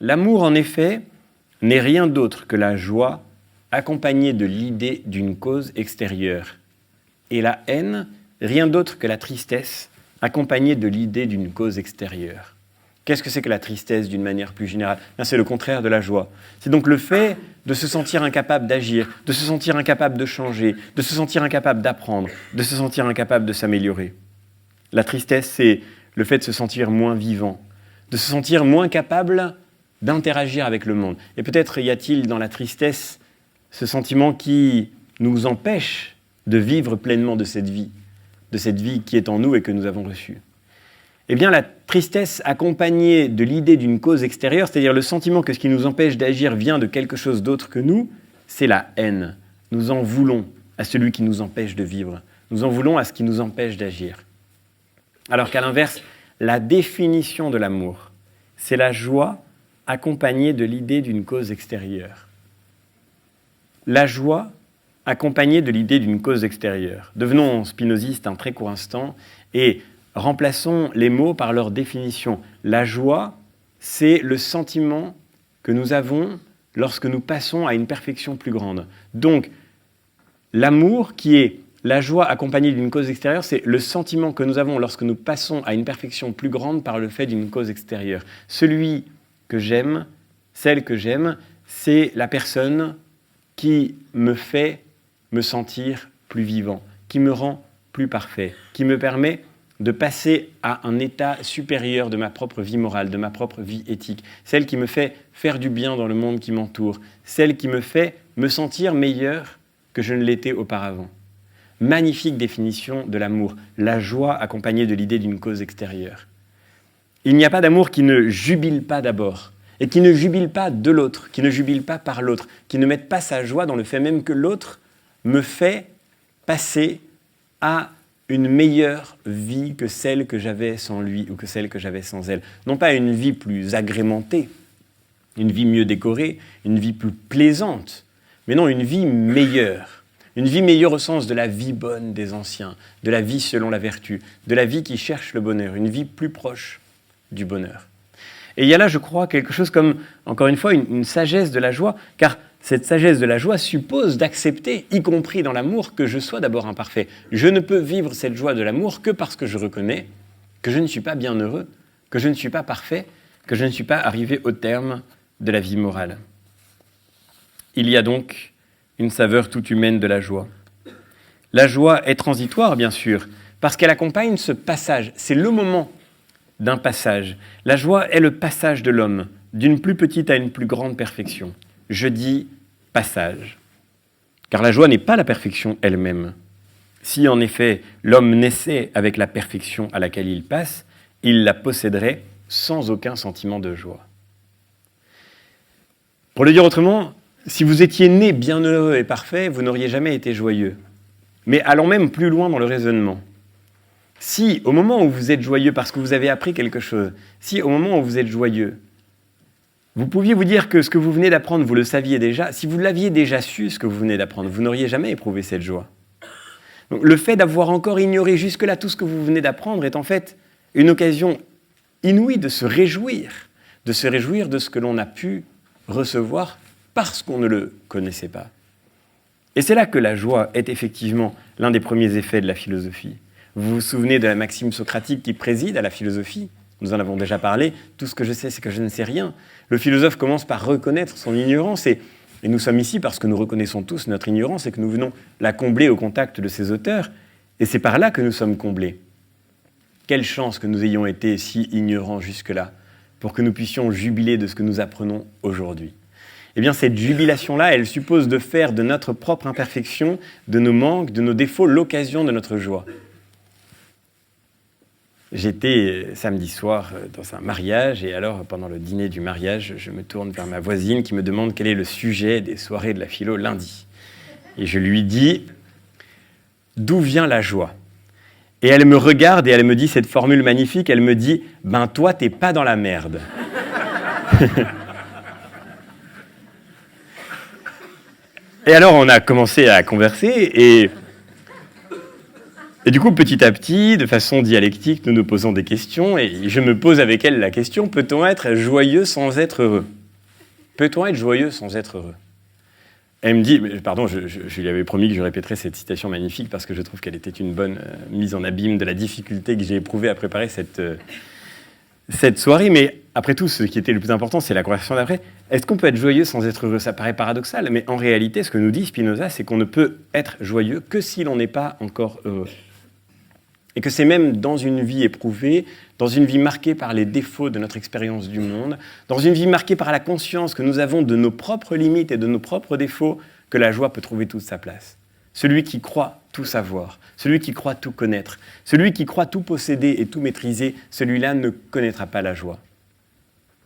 L'amour, en effet, n'est rien d'autre que la joie accompagnée de l'idée d'une cause extérieure. Et la haine, rien d'autre que la tristesse accompagnée de l'idée d'une cause extérieure. Qu'est-ce que c'est que la tristesse d'une manière plus générale ? C'est le contraire de la joie. C'est donc le fait de se sentir incapable d'agir, de se sentir incapable de changer, de se sentir incapable d'apprendre, de se sentir incapable de s'améliorer. La tristesse, c'est le fait de se sentir moins vivant, de se sentir moins capable d'interagir avec le monde. Et peut-être y a-t-il dans la tristesse ce sentiment qui nous empêche de vivre pleinement de cette vie qui est en nous et que nous avons reçue. Eh bien, la tristesse accompagnée de l'idée d'une cause extérieure, c'est-à-dire le sentiment que ce qui nous empêche d'agir vient de quelque chose d'autre que nous, c'est la haine. Nous en voulons à celui qui nous empêche de vivre. Nous en voulons à ce qui nous empêche d'agir. Alors qu'à l'inverse, la définition de l'amour, c'est la joie accompagnée de l'idée d'une cause extérieure. La joie accompagnée de l'idée d'une cause extérieure. Devenons spinozistes un très court instant et remplaçons les mots par leur définition. La joie, c'est le sentiment que nous avons lorsque nous passons à une perfection plus grande. Donc, l'amour, qui est la joie accompagnée d'une cause extérieure, c'est le sentiment que nous avons lorsque nous passons à une perfection plus grande par le fait d'une cause extérieure. Celui que j'aime, celle que j'aime, c'est la personne qui me fait me sentir plus vivant, qui me rend plus parfait, qui me permet de passer à un état supérieur de ma propre vie morale, de ma propre vie éthique, celle qui me fait faire du bien dans le monde qui m'entoure, celle qui me fait me sentir meilleur que je ne l'étais auparavant. Magnifique définition de l'amour, la joie accompagnée de l'idée d'une cause extérieure. Il n'y a pas d'amour qui ne jubile pas d'abord, et qui ne jubile pas de l'autre, qui ne jubile pas par l'autre, qui ne mette pas sa joie dans le fait même que l'autre me fait passer à une meilleure vie que celle que j'avais sans lui ou que celle que j'avais sans elle. Non pas une vie plus agrémentée, une vie mieux décorée, une vie plus plaisante, mais non, une vie meilleure. Une vie meilleure au sens de la vie bonne des anciens, de la vie selon la vertu, de la vie qui cherche le bonheur, une vie plus proche du bonheur. Et il y a là, je crois, quelque chose comme, encore une fois, une sagesse de la joie, car cette sagesse de la joie suppose d'accepter, y compris dans l'amour, que je sois d'abord imparfait. Je ne peux vivre cette joie de l'amour que parce que je reconnais que je ne suis pas bienheureux, que je ne suis pas parfait, que je ne suis pas arrivé au terme de la vie morale. Il y a donc une saveur toute humaine de la joie. La joie est transitoire, bien sûr, parce qu'elle accompagne ce passage. C'est le moment d'un passage. La joie est le passage de l'homme, d'une plus petite à une plus grande perfection. Je dis passage. Car la joie n'est pas la perfection elle-même. Si en effet l'homme naissait avec la perfection à laquelle il passe, il la posséderait sans aucun sentiment de joie. Pour le dire autrement, si vous étiez né bienheureux et parfait, vous n'auriez jamais été joyeux. Mais allons même plus loin dans le raisonnement. Si, au moment où vous êtes joyeux parce que vous avez appris quelque chose, si, au moment où vous êtes joyeux, vous pouviez vous dire que ce que vous venez d'apprendre, vous le saviez déjà, si vous l'aviez déjà su, ce que vous venez d'apprendre, vous n'auriez jamais éprouvé cette joie. Donc, le fait d'avoir encore ignoré jusque-là tout ce que vous venez d'apprendre est en fait une occasion inouïe de se réjouir de ce que l'on a pu recevoir parce qu'on ne le connaissait pas. Et c'est là que la joie est effectivement l'un des premiers effets de la philosophie. Vous vous souvenez de la maxime socratique qui préside à la philosophie ? Nous en avons déjà parlé. Tout ce que je sais, c'est que je ne sais rien. Le philosophe commence par reconnaître son ignorance et nous sommes ici parce que nous reconnaissons tous notre ignorance et que nous venons la combler au contact de ces auteurs. Et c'est par là que nous sommes comblés. Quelle chance que nous ayons été si ignorants jusque-là pour que nous puissions jubiler de ce que nous apprenons aujourd'hui. Eh bien, cette jubilation-là, elle suppose de faire de notre propre imperfection, de nos manques, de nos défauts, l'occasion de notre joie. J'étais samedi soir dans un mariage et alors, pendant le dîner du mariage, je me tourne vers ma voisine qui me demande quel est le sujet des soirées de la philo lundi. Et je lui dis « D'où vient la joie ?» Et elle me regarde et elle me dit cette formule magnifique, elle me dit « Ben toi, t'es pas dans la merde !» Et alors, on a commencé à converser et du coup, petit à petit, de façon dialectique, nous nous posons des questions et je me pose avec elle la question, peut-on être joyeux sans être heureux ? Peut-on être joyeux sans être heureux? Elle me dit, pardon, je lui avais promis que je répéterais cette citation magnifique parce que je trouve qu'elle était une bonne mise en abîme de la difficulté que j'ai éprouvée à préparer cette soirée. Mais après tout, ce qui était le plus important, c'est la conversation d'après. Est-ce qu'on peut être joyeux sans être heureux? Ça paraît paradoxal, mais en réalité, ce que nous dit Spinoza, c'est qu'on ne peut être joyeux que si l'on n'est pas encore heureux. Et que c'est même dans une vie éprouvée, dans une vie marquée par les défauts de notre expérience du monde, dans une vie marquée par la conscience que nous avons de nos propres limites et de nos propres défauts, que la joie peut trouver toute sa place. Celui qui croit tout savoir, celui qui croit tout connaître, celui qui croit tout posséder et tout maîtriser, celui-là ne connaîtra pas la joie.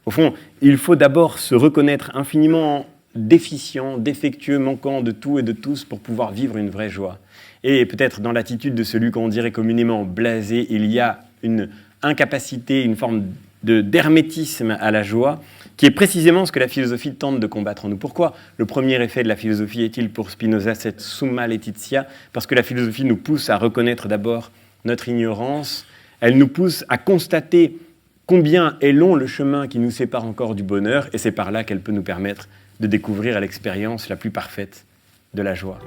Au fond, il faut d'abord se reconnaître infiniment déficient, défectueux, manquant de tout et de tous pour pouvoir vivre une vraie joie. Et peut-être dans l'attitude de celui qu'on dirait communément blasé, il y a une incapacité, une forme d'hermétisme à la joie, qui est précisément ce que la philosophie tente de combattre en nous. Pourquoi le premier effet de la philosophie est-il pour Spinoza cette summa laetitia? Parce que la philosophie nous pousse à reconnaître d'abord notre ignorance, elle nous pousse à constater combien est long le chemin qui nous sépare encore du bonheur, et c'est par là qu'elle peut nous permettre de découvrir l'expérience la plus parfaite de la joie.